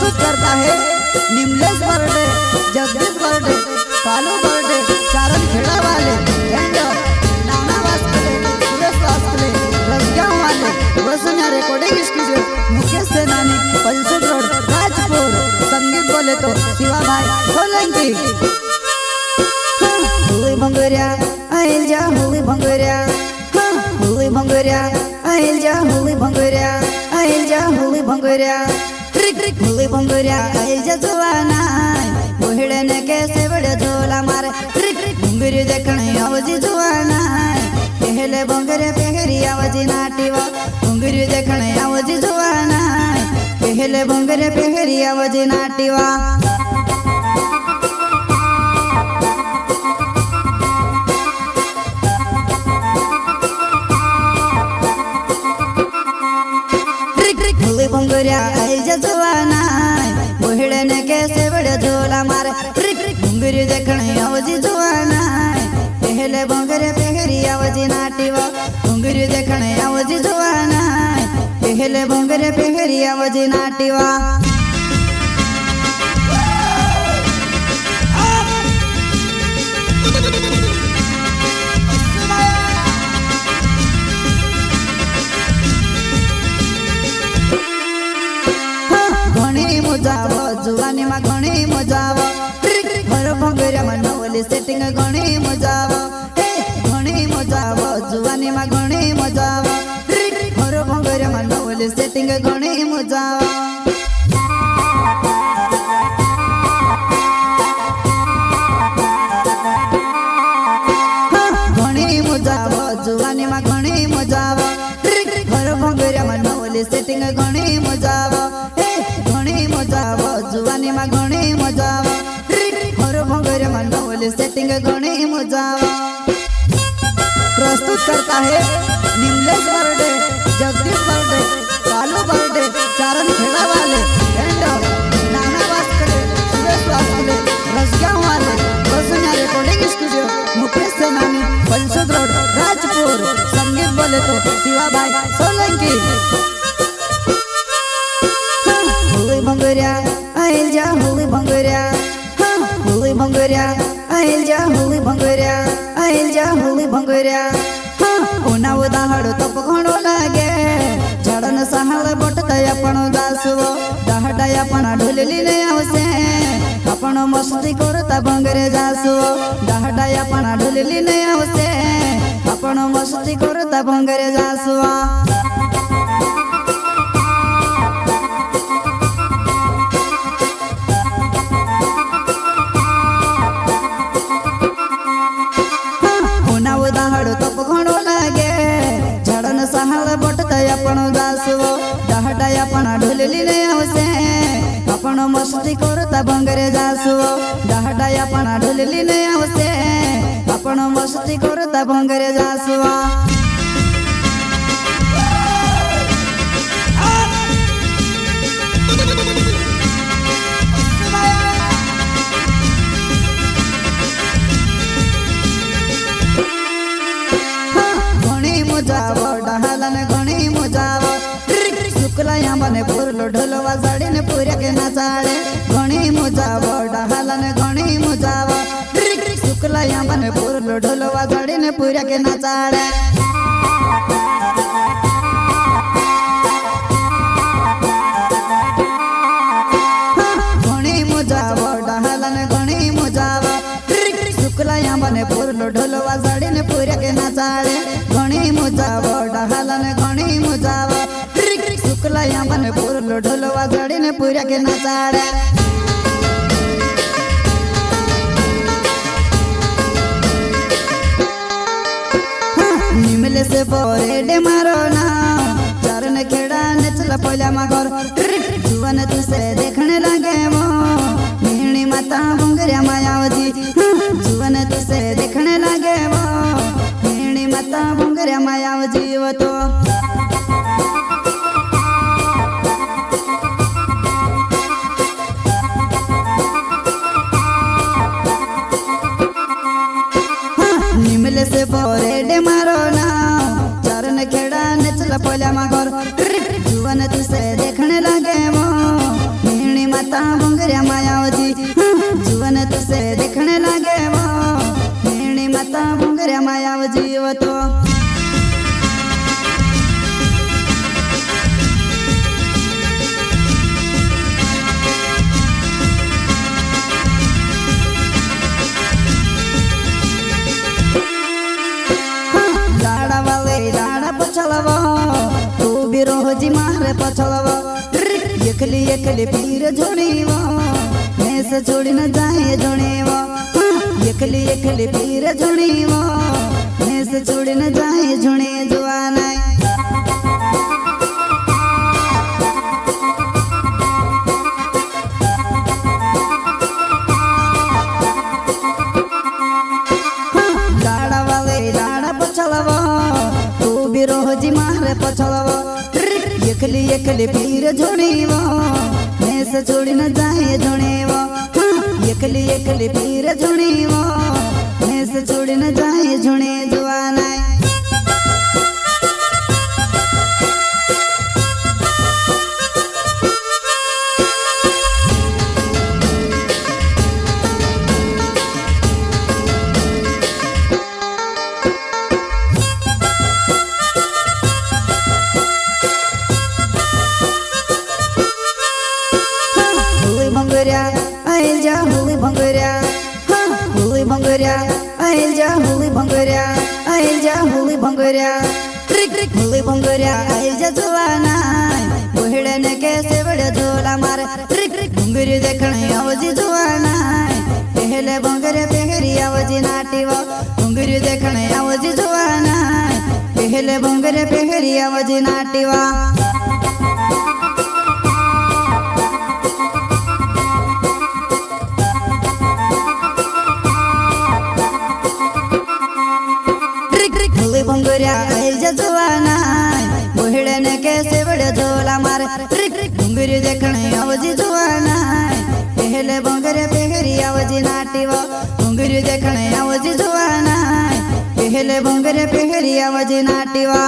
प्रस्तुत करता है निमलेश बर्डे, जगदीश बर्डे, कालू बर्डे, चारण खेड़ा वाले एंड नाना वास्कले, सुरेश वास्कले, रसगांव वाले, वसुन्या रिकॉर्डिंग स्टूडियो, मुकेश सेनानी, पंचोद रोड, राजपुर। संगीत बोले तो शिवा भाई सोलंकी। हुई भंगुरिया आइल जा, हुई भंगुरिया, हुई भंगुरिया आइल जा, हुई भंगुरिया आइल जा, हुई भंगुरिया, हुई भंगुरिया आइल जा जुवाना, बोहड़े ने कैसे बड़े झोला मारे, भंगुरी देखने आवजी जुवाना, पहले भंगुरे पहरी आवजी नाटीवा, भंगुरी देखने आवजी जुवाना, पहले भंगुरे पहरी आवजी नाटीवा। भंगुरिया आइल जा जुवाना, बोहड़े ने कैसे बड़े झोला मारे, भंगुरी देखने आवजी जुवाना, पहले भंगुरे पहरी आवजी नाटीवा, भंगुरी देखने आवजी जुवाना, पहले भंगुरे पहरी आवजी नाटीवा। जुवानी मा घणी मजाव, घर भंगुरिया मा नवली सेटिंग घणी मजाव, घणी मजाव, जुवानी मा घणी मजाव, घर भंगुरिया मा नवली सेटिंग घणी मजाव। घणी मजाव, जुवानी मा घणी मजाव, घर भंगुरिया मा नवली सेटिंग घणी मजाव, घणी मजाव, जुवानी मा घणी मजाव, घर भंगुरिया मा नवली सेटिंग घणी मजाव। प्रस्तुत करता है निमलेश बर्डे, जगदीश बर्डे, कालू बर्डे, चारण खेड़ा वाले एंड नाना वास्कले, सुरेश वास्कले, रसगांव वाले, वसुन्या रिकॉर्डिंग स्टूडियो, मुकेश सेनानी, पंचोद रोड, राजपुर। संगीत बोले तो शिवा भाई सोलंकी। हुई भंगुरिया आइल जा, हुई भंगुरिया, हुई भंगुरिया आइल जा, हुई भंगुरिया आइल जा, हुई भंगुरिया, उना उदाहड़ो तप घणो लागे, झाड़न सहाळ बटता आपण दासवो, दहडा आपण ढोलली ने आवसे, आपण मस्ती करता भंगरे जासवो, दहडा आपण ढोलली ने आवसे, आपण मस्ती करता भंगरे जासवो। उदाहड़ो तप घणो लागे, झाड़न सहाळ बटता आपण दासवो, दहडा आपण ढोलली ने आवसे, आपण मस्ती करता भंगरे जासवो, दहडा आपण ढोलली ने आवसे, आपण मस्ती करता भंगरे जासवो। डहालन घणी मजाव, शुक्ला यामने पुरलो ढोलवा साडीने पुऱ्या के नाचाळे, घणी मजाव, डहालन घणी मजाव, शुक्ला यामने पुरलो ढोलवा साडीने पुऱ्या के नाचाळे। घणी मजाव, डहालन घणी मजाव, शुक्ला यामने पुरलो ढोलवा साडीने पुऱ्या के नाचाळे, घणी मजाव, डहालन घणी मजाव, शुक्ला यामने पुरलो ढोलवा साडीने पुऱ्या के नाचाळे। निमले से बोरेडे मारो ना, चारण खेड़ा नचला पोला मागोर, जुवन तुसे देखने लगे वो, मेहणी माता भंगुरिया मायावती, जुवन तुसे देखने लगे वो, मेहणी माता भंगुरिया मायावती वो तो। निमले से बोरेडे मारो ना, चारण खेड़ा नचला पोला मागोर, जुवन तुसे देखने लगे वो, मेहणी माता मारे पछलवा एकली एकली पीर जोड़ीवा मेस छोड़ी न जाए जोड़ेवा एकली एकली पीर जोड़ीवा मेस छोड़ी न जाए जोड़े जुआना लाड़ा वाले लाड़ा पछलवा तू भी रोजी मारे पछलवा एकली एकली पीर जोड़ीवा मेस छोड़ी न जाए जोड़ेवा एकली एकली पीर जोड़ीवा मेस छोड़ी न जाए जोड़े जुआना भंगुरिया आइल जा होली भंगुरिया होली भंगुरिया आइल जा होली भंगुरिया आइल जा होली भंगुरिया होली भंगुरिया आइल जा जुआना ओहड़े ने कैसे बड़े झोला मारे भंगुरी देखने आवजी जुआना पहले भंगुरे पहरी आवजी नाटीवा भंगुरी देखने आवजी जुआना पहले भंगुरे पहरी आवजी नाटीवा होली भंगुरिया आइल जा जुआना ओहड़े ने कैसे बड़े झोला मारे भंगुरी देखने आवजी जुआना पहले भंगुरे पहरी आवजी नाटीवा भंगुरी देखने आवजी जुआना पहले भंगुरे पहरी आवजी नाटीवा।